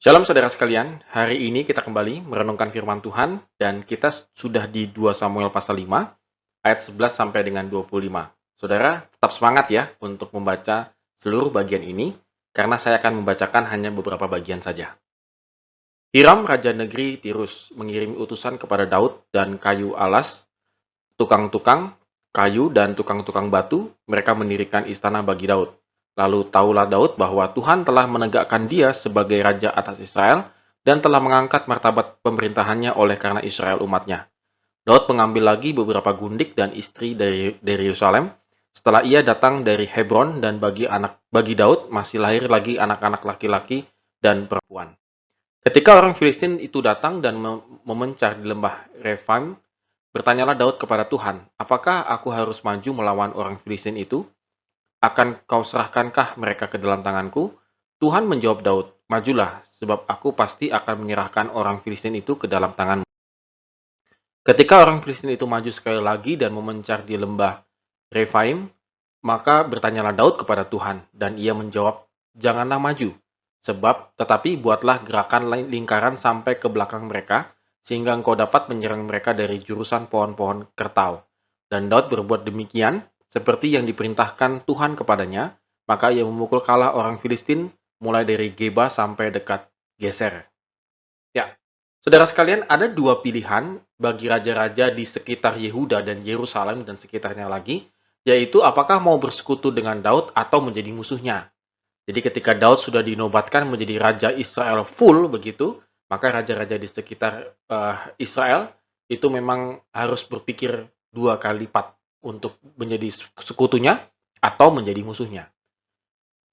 Shalom saudara sekalian, hari ini kita kembali merenungkan firman Tuhan dan kita sudah di 2 Samuel pasal 5 ayat 11 sampai dengan 25. Saudara, tetap semangat ya untuk membaca seluruh bagian ini karena saya akan membacakan hanya beberapa bagian saja. Hiram, raja negeri Tirus, mengirim utusan kepada Daud dan kayu alas, tukang-tukang kayu dan tukang-tukang batu, mereka mendirikan istana bagi Daud. Lalu taulah Daud bahwa Tuhan telah menegakkan dia sebagai raja atas Israel dan telah mengangkat martabat pemerintahannya oleh karena Israel umatnya. Daud mengambil lagi beberapa gundik dan istri dari Yerusalem. Setelah ia datang dari Hebron dan bagi Daud masih lahir lagi anak-anak laki-laki dan perempuan. Ketika orang Filistin itu datang dan memencar di lembah Refaim, bertanyalah Daud kepada Tuhan, apakah aku harus maju melawan orang Filistin itu? Akan kau serahkankah mereka ke dalam tanganku? Tuhan menjawab Daud, majulah, sebab aku pasti akan menyerahkan orang Filistin itu ke dalam tanganmu. Ketika orang Filistin itu maju sekali lagi dan memencar di lembah Refaim, maka bertanyalah Daud kepada Tuhan, dan ia menjawab, janganlah maju, sebab tetapi buatlah gerakan lingkaran sampai ke belakang mereka, sehingga engkau dapat menyerang mereka dari jurusan pohon-pohon kertau. Dan Daud berbuat demikian, seperti yang diperintahkan Tuhan kepadanya, maka ia memukul kalah orang Filistin mulai dari Geba sampai dekat Geser. Ya, saudara sekalian, ada dua pilihan bagi raja-raja di sekitar Yehuda dan Yerusalem dan sekitarnya lagi, yaitu apakah mau bersekutu dengan Daud atau menjadi musuhnya. Jadi ketika Daud sudah dinobatkan menjadi raja Israel full begitu, maka raja-raja di sekitar Israel itu memang harus berpikir dua kali lipat untuk menjadi sekutunya atau menjadi musuhnya.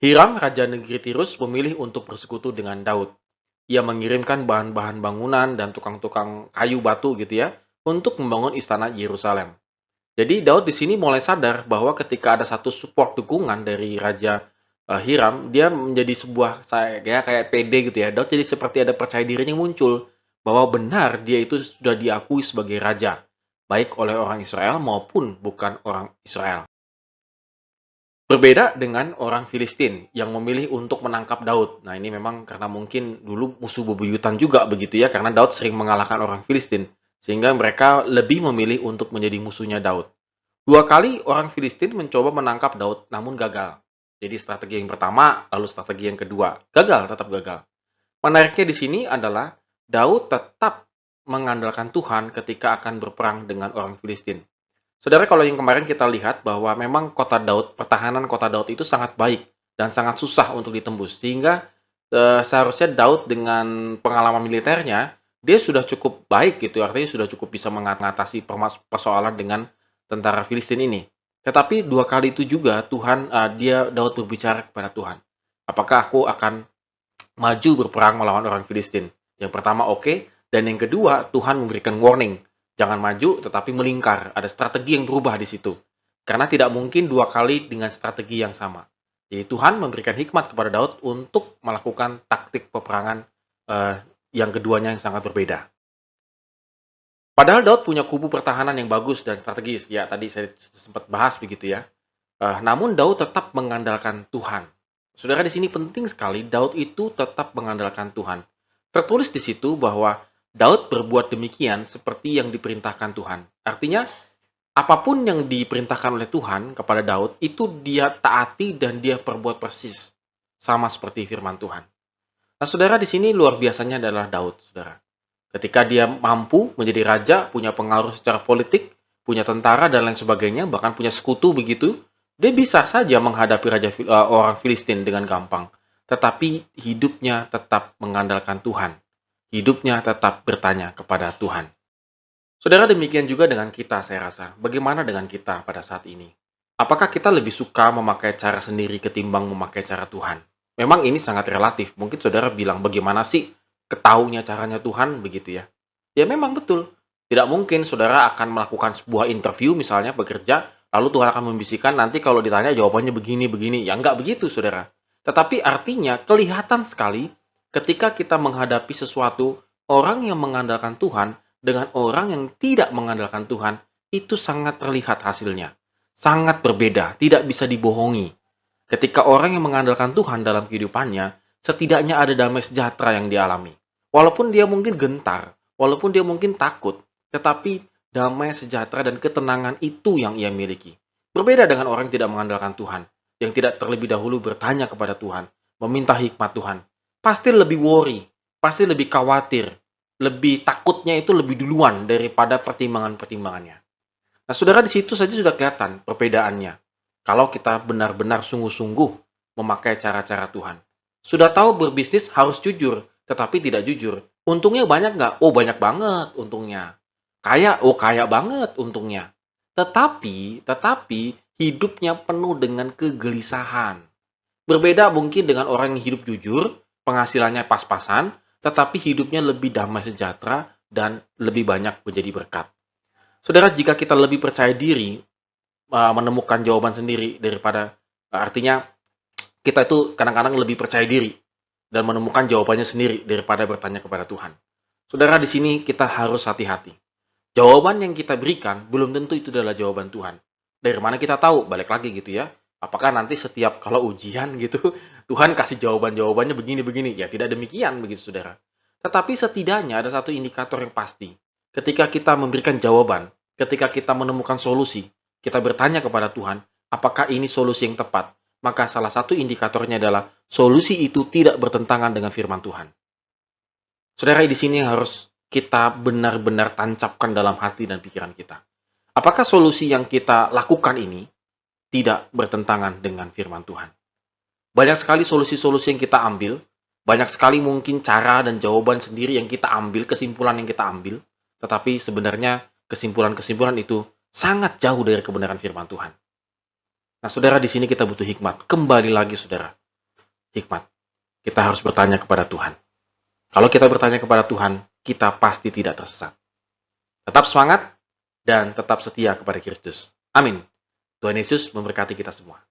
Hiram, raja negeri Tirus, memilih untuk bersekutu dengan Daud. Ia mengirimkan bahan-bahan bangunan dan tukang-tukang kayu batu gitu ya untuk membangun istana Yerusalem. Jadi Daud di sini mulai sadar bahwa ketika ada satu support dukungan dari Raja Hiram, dia menjadi sebuah kayak PD gitu ya. Daud jadi seperti ada percaya dirinya muncul bahwa benar dia itu sudah diakui sebagai raja, baik oleh orang Israel maupun bukan orang Israel. Berbeda dengan orang Filistin yang memilih untuk menangkap Daud. Nah, ini memang karena mungkin dulu musuh bebuyutan juga begitu ya, karena Daud sering mengalahkan orang Filistin, sehingga mereka lebih memilih untuk menjadi musuhnya Daud. Dua kali orang Filistin mencoba menangkap Daud, namun gagal. Jadi strategi yang pertama, lalu strategi yang kedua. Gagal, tetap gagal. Menariknya di sini adalah Daud tetap mengandalkan Tuhan ketika akan berperang dengan orang Filistin. Saudara, kalau yang kemarin kita lihat bahwa memang kota Daud, pertahanan kota Daud itu sangat baik dan sangat susah untuk ditembus. Sehingga seharusnya Daud dengan pengalaman militernya, dia sudah cukup baik gitu, artinya sudah cukup bisa mengatasi persoalan dengan tentara Filistin ini. Tetapi dua kali itu juga Daud berbicara kepada Tuhan. Apakah aku akan maju berperang melawan orang Filistin? Yang pertama oke, dan yang kedua Tuhan memberikan warning. Jangan maju, tetapi melingkar. Ada strategi yang berubah di situ. Karena tidak mungkin dua kali dengan strategi yang sama. Jadi Tuhan memberikan hikmat kepada Daud untuk melakukan taktik peperangan yang keduanya yang sangat berbeda. Padahal Daud punya kubu pertahanan yang bagus dan strategis. Ya, tadi saya sempat bahas begitu ya. Namun Daud tetap mengandalkan Tuhan. Saudara, di sini penting sekali Daud itu tetap mengandalkan Tuhan. Tertulis di situ bahwa Daud berbuat demikian seperti yang diperintahkan Tuhan. Artinya, apapun yang diperintahkan oleh Tuhan kepada Daud, itu dia taati dan dia perbuat persis. Sama seperti firman Tuhan. Nah, saudara, di sini luar biasanya adalah Daud, saudara. Ketika dia mampu menjadi raja, punya pengaruh secara politik, punya tentara dan lain sebagainya, bahkan punya sekutu begitu, dia bisa saja menghadapi orang Filistin dengan gampang. Tetapi hidupnya tetap mengandalkan Tuhan. Hidupnya tetap bertanya kepada Tuhan. Saudara, demikian juga dengan kita, saya rasa. Bagaimana dengan kita pada saat ini? Apakah kita lebih suka memakai cara sendiri ketimbang memakai cara Tuhan? Memang ini sangat relatif. Mungkin saudara bilang, bagaimana sih ketahunya caranya Tuhan begitu ya? Ya memang betul. Tidak mungkin saudara akan melakukan sebuah interview misalnya bekerja, lalu Tuhan akan membisikkan nanti kalau ditanya jawabannya begini-begini. Ya enggak begitu saudara. Tetapi artinya kelihatan sekali ketika kita menghadapi sesuatu, orang yang mengandalkan Tuhan dengan orang yang tidak mengandalkan Tuhan, itu sangat terlihat hasilnya. Sangat berbeda, tidak bisa dibohongi. Ketika orang yang mengandalkan Tuhan dalam kehidupannya, setidaknya ada damai sejahtera yang dialami. Walaupun dia mungkin gentar, walaupun dia mungkin takut, tetapi damai sejahtera dan ketenangan itu yang ia miliki. Berbeda dengan orang yang tidak mengandalkan Tuhan, yang tidak terlebih dahulu bertanya kepada Tuhan, meminta hikmat Tuhan. Pasti lebih worry, pasti lebih khawatir, lebih takutnya itu lebih duluan daripada pertimbangan-pertimbangannya. Nah, saudara, di situ saja sudah kelihatan perbedaannya. Kalau kita benar-benar sungguh-sungguh memakai cara-cara Tuhan. Sudah tahu berbisnis harus jujur, tetapi tidak jujur. Untungnya banyak nggak? Oh, banyak banget untungnya. Kaya, oh kaya banget untungnya. Tetapi hidupnya penuh dengan kegelisahan. Berbeda mungkin dengan orang yang hidup jujur, penghasilannya pas-pasan, tetapi hidupnya lebih damai sejahtera dan lebih banyak menjadi berkat. Saudara, jika kita lebih percaya diri menemukan jawaban sendiri daripada artinya kita itu kadang-kadang lebih percaya diri dan menemukan jawabannya sendiri daripada bertanya kepada Tuhan. Saudara, di sini kita harus hati-hati. Jawaban yang kita berikan belum tentu itu adalah jawaban Tuhan. Dari mana kita tahu? Balik lagi gitu ya. Apakah nanti setiap kalau ujian gitu, Tuhan kasih jawaban-jawabannya begini-begini? Ya tidak demikian begitu saudara. Tetapi setidaknya ada satu indikator yang pasti. Ketika kita memberikan jawaban, ketika kita menemukan solusi, kita bertanya kepada Tuhan, apakah ini solusi yang tepat? Maka salah satu indikatornya adalah solusi itu tidak bertentangan dengan firman Tuhan. Saudara, di sini harus kita benar-benar tancapkan dalam hati dan pikiran kita. Apakah solusi yang kita lakukan ini tidak bertentangan dengan firman Tuhan? Banyak sekali solusi-solusi yang kita ambil, banyak sekali mungkin cara dan jawaban sendiri yang kita ambil, kesimpulan yang kita ambil, tetapi sebenarnya kesimpulan-kesimpulan itu sangat jauh dari kebenaran firman Tuhan. Nah, saudara, di sini kita butuh hikmat. Kembali lagi, saudara. Hikmat. Kita harus bertanya kepada Tuhan. Kalau kita bertanya kepada Tuhan, kita pasti tidak tersesat. Tetap semangat dan tetap setia kepada Kristus. Amin. Tuhan Yesus memberkati kita semua.